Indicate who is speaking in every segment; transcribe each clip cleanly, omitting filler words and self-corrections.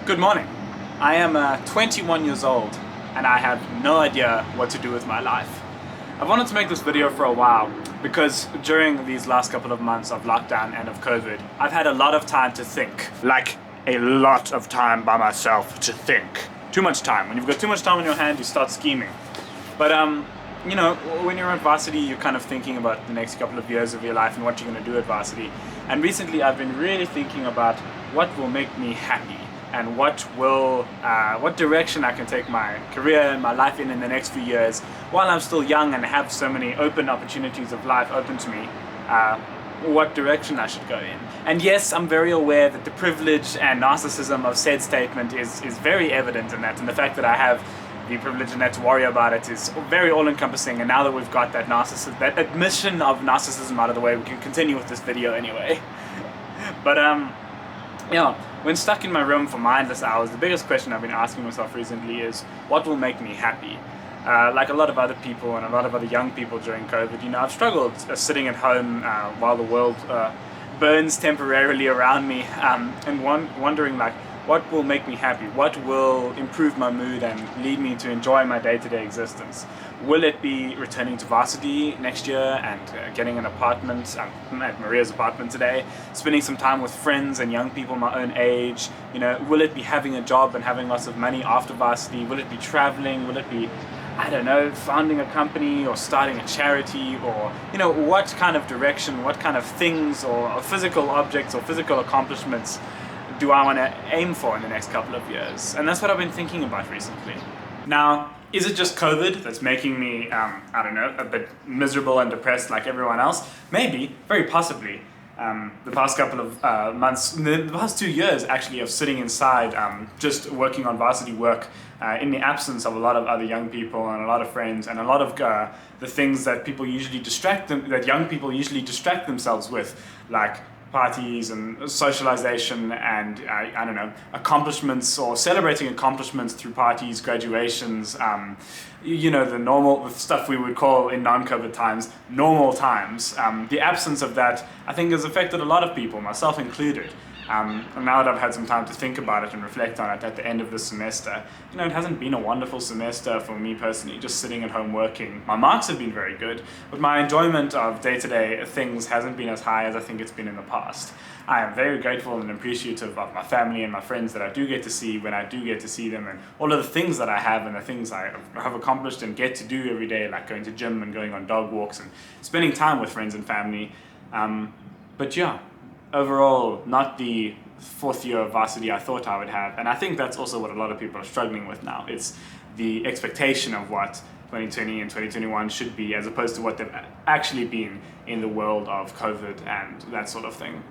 Speaker 1: Good morning. I am 21 years old and I have no idea what to do with my life. I've wanted to make this video for a while because during these last couple of months of lockdown and of COVID, I've had a lot of time to think. Like a lot of time by myself to think. Too much time. When you've got too much time on your hand, you start scheming. But you know, when you're at varsity, you're kind of thinking about the next couple of years of your life and what you're going to do at varsity. And recently I've been really thinking about what will make me happy and what direction I can take my career and my life in the next few years while I'm still young and have so many open opportunities of life open to me. What direction I should go in. And yes, I'm very aware that the privilege and narcissism of said statement is very evident in that, and the fact that I have the privilege and that to worry about it is very all-encompassing. And now that we've got that admission of narcissism out of the way, we can continue with this video anyway. But yeah, when stuck in my room for mindless hours, the biggest question I've been asking myself recently is, what will make me happy? Like a lot of other people and a lot of other young people during COVID, you know, I've struggled sitting at home while the world burns temporarily around me, and wondering like, what will make me happy? What will improve my mood and lead me to enjoy my day-to-day existence? Will it be returning to varsity next year and getting an apartment? I'm at Maria's apartment today, spending some time with friends and young people my own age. You know, will it be having a job and having lots of money after varsity? Will it be traveling? Will it be, I don't know, founding a company or starting a charity, or, you know, what kind of direction, what kind of things or physical objects or physical accomplishments do I want to aim for in the next couple of years? And that's what I've been thinking about recently. Now, is it just COVID that's making me, I don't know, a bit miserable and depressed like everyone else? Maybe, very possibly. The past couple of months, the past 2 years actually, of sitting inside, just working on varsity work in the absence of a lot of other young people and a lot of friends and a lot of the things that people usually that young people usually distract themselves with, like parties and socialization and I don't know, accomplishments or celebrating accomplishments through parties, graduations, you know, the stuff we would call in non-COVID times normal times. The absence of that, I think, has affected a lot of people, myself included. And now that I've had some time to think about it and reflect on it at the end of this semester, you know, it hasn't been a wonderful semester for me personally, just sitting at home working. My marks have been very good, but my enjoyment of day-to-day things hasn't been as high as I think it's been in the past. I am very grateful and appreciative of my family and my friends that I do get to see when I do get to see them, and all of the things that I have and the things I have accomplished and get to do every day, like going to gym and going on dog walks and spending time with friends and family. But yeah, overall, not the fourth year of varsity I thought I would have, and I think that's also what a lot of people are struggling with now. It's the expectation of what 2020 and 2021 should be, as opposed to what they've actually been in the world of COVID and that sort of thing.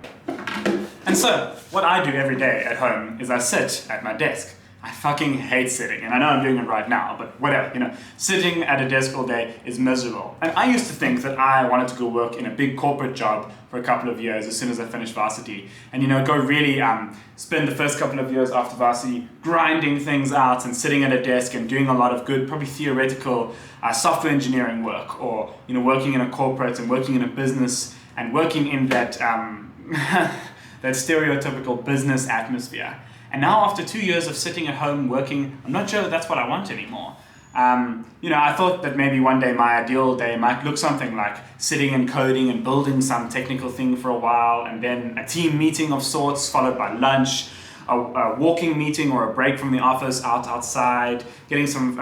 Speaker 1: And so, what I do every day at home is I sit at my desk. I fucking hate sitting, and I know I'm doing it right now, but whatever, you know, sitting at a desk all day is miserable. And I used to think that I wanted to go work in a big corporate job for a couple of years as soon as I finished varsity, and, you know, go really spend the first couple of years after varsity grinding things out and sitting at a desk and doing a lot of good, probably theoretical software engineering work, or, you know, working in a corporate and working in a business and working in that that stereotypical business atmosphere. And now, after 2 years of sitting at home working, I'm not sure that that's what I want anymore. You know, I thought that maybe one day my ideal day might look something like sitting and coding and building some technical thing for a while, and then a team meeting of sorts followed by lunch, a walking meeting or a break from the office outside, getting some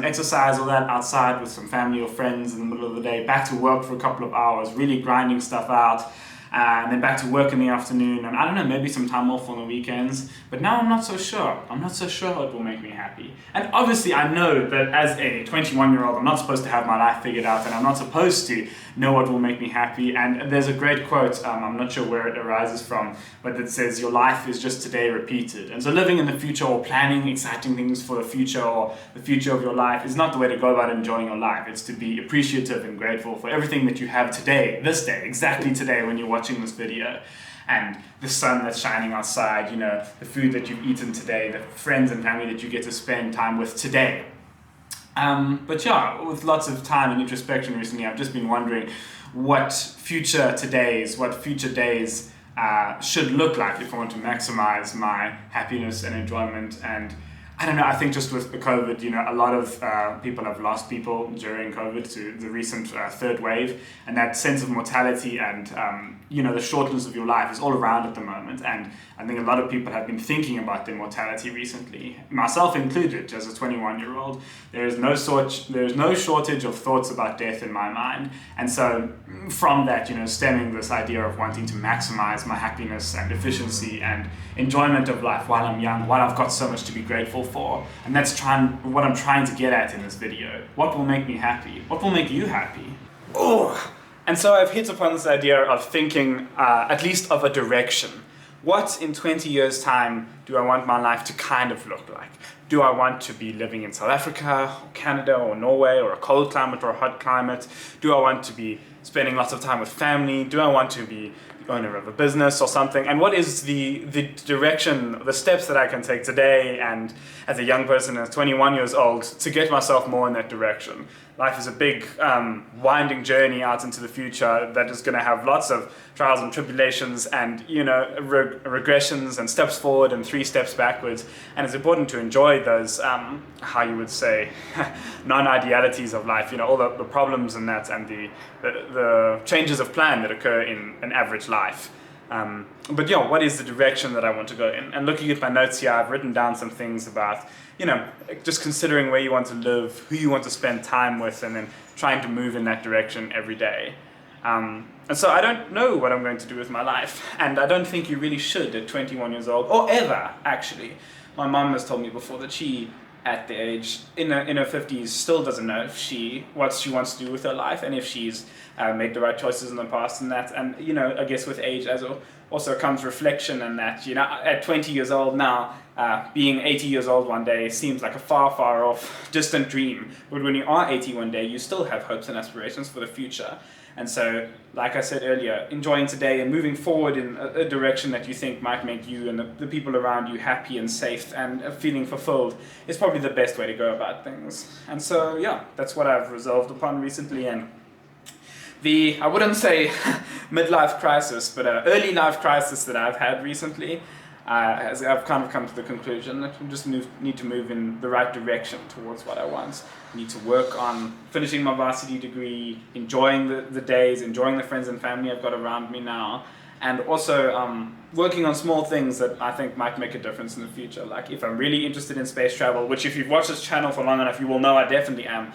Speaker 1: exercise or that outside with some family or friends in the middle of the day, back to work for a couple of hours, really grinding stuff out. And then back to work in the afternoon, and I don't know, maybe some time off on the weekends. But now I'm not so sure. I'm not so sure what will make me happy. And obviously I know that as a 21-year-old, I'm not supposed to have my life figured out, and I'm not supposed to know what will make me happy. And there's a great quote, I'm not sure where it arises from, but it says, your life is just today repeated. And so living in the future or planning exciting things for the future or the future of your life is not the way to go about enjoying your life. It's to be appreciative and grateful for everything that you have today, this day, exactly today when you're watching this video. And the sun that's shining outside, you know, the food that you've eaten today, the friends and family that you get to spend time with today. But yeah, with lots of time and introspection recently, I've just been wondering what future days should look like if I want to maximize my happiness and enjoyment. And I don't know, I think just with the COVID, a lot of people have lost people during COVID to the recent third wave, and that sense of mortality and the shortness of your life is all around at the moment. And I think a lot of people have been thinking about their mortality recently, myself included. As a 21-year-old, there is no shortage of thoughts about death in my mind. And so from that, stemming this idea of wanting to maximize my happiness and efficiency and enjoyment of life while I'm young, while I've got so much to be grateful for. And that's what I'm trying to get at in this video. What will make me happy? What will make you happy? Oh! And so I've hit upon this idea of thinking at least of a direction. What in 20 years' time do I want my life to kind of look like? Do I want to be living in South Africa, or Canada, or Norway, or a cold climate, or a hot climate? Do I want to be spending lots of time with family? Do I want to be the owner of a business or something? And what is the direction, the steps that I can take today and as a young person, as 21 years old, to get myself more in that direction? Life is a big winding journey out into the future that is going to have lots of trials and tribulations and regressions and steps forward and 3 steps backwards, and it's important to enjoy those how you would say non-idealities of life, all the problems and that, and the changes of plan that occur in an average life. But what is the direction that I want to go in? And looking at my notes here, I've written down some things about, just considering where you want to live, who you want to spend time with, and then trying to move in that direction every day. And so I don't know what I'm going to do with my life, and I don't think you really should at 21 years old, or ever, actually. My mom has told me before that she, at the age, in her 50s, still doesn't know what she wants to do with her life, and if she's made the right choices in the past and that. And I guess with age also comes reflection, and that at 20 years old now, being 80 years old one day seems like a far off distant dream, but when you are 80 one day, you still have hopes and aspirations for the future. And so, like I said earlier, enjoying today and moving forward in a direction that you think might make you and the people around you happy and safe and feeling fulfilled is probably the best way to go about things. And so that's what I've resolved upon recently. And I wouldn't say midlife crisis, but early life crisis that I've had recently, I've kind of come to the conclusion that we just need to move in the right direction towards what I want. I need to work on finishing my varsity degree, enjoying the days, enjoying the friends and family I've got around me now, and also working on small things that I think might make a difference in the future. Like if I'm really interested in space travel, which if you've watched this channel for long enough, you will know I definitely am,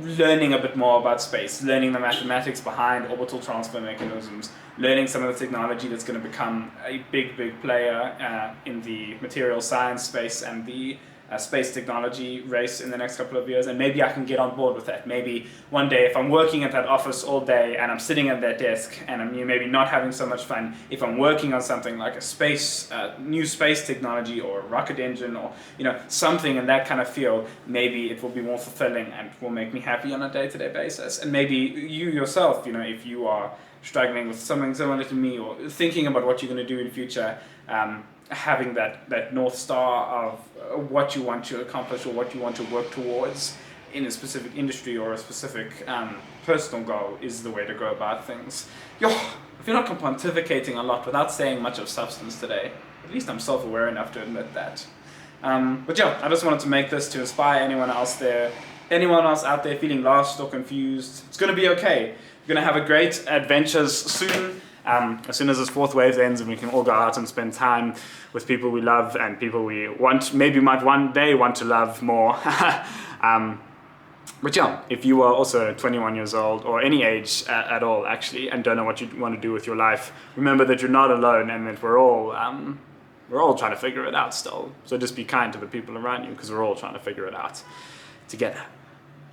Speaker 1: learning a bit more about space, learning the mathematics behind orbital transfer mechanisms, learning some of the technology that's going to become a big player in the material science space and the space technology race in the next couple of years. And maybe I can get on board with that. Maybe one day if I'm working at that office all day and I'm sitting at that desk and I'm maybe not having so much fun, if I'm working on something like a new space technology or a rocket engine or something in that kind of field, maybe it will be more fulfilling and will make me happy on a day-to-day basis. And maybe you yourself, if you are struggling with something similar to me or thinking about what you're going to do in future, having that North Star of what you want to accomplish or what you want to work towards in a specific industry or a specific personal goal is the way to go about things. I feel like I'm pontificating a lot without saying much of substance today. At least I'm self-aware enough to admit that. But I just wanted to make this to inspire anyone else out there feeling lost or confused. It's going to be okay. We're going to have a great adventures soon. As soon as this 4th wave ends and we can all go out and spend time with people we love and people we might one day want to love more. But if you are also 21 years old or any age at all actually and don't know what you want to do with your life, remember that you're not alone and that we're all trying to figure it out still. So just be kind to the people around you because we're all trying to figure it out together.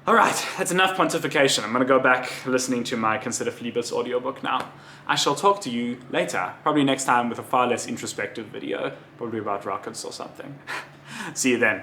Speaker 1: Alright, that's enough pontification. I'm going to go back listening to my Consider Phlebas audiobook now. I shall talk to you later, probably next time with a far less introspective video, probably about rockets or something. See you then.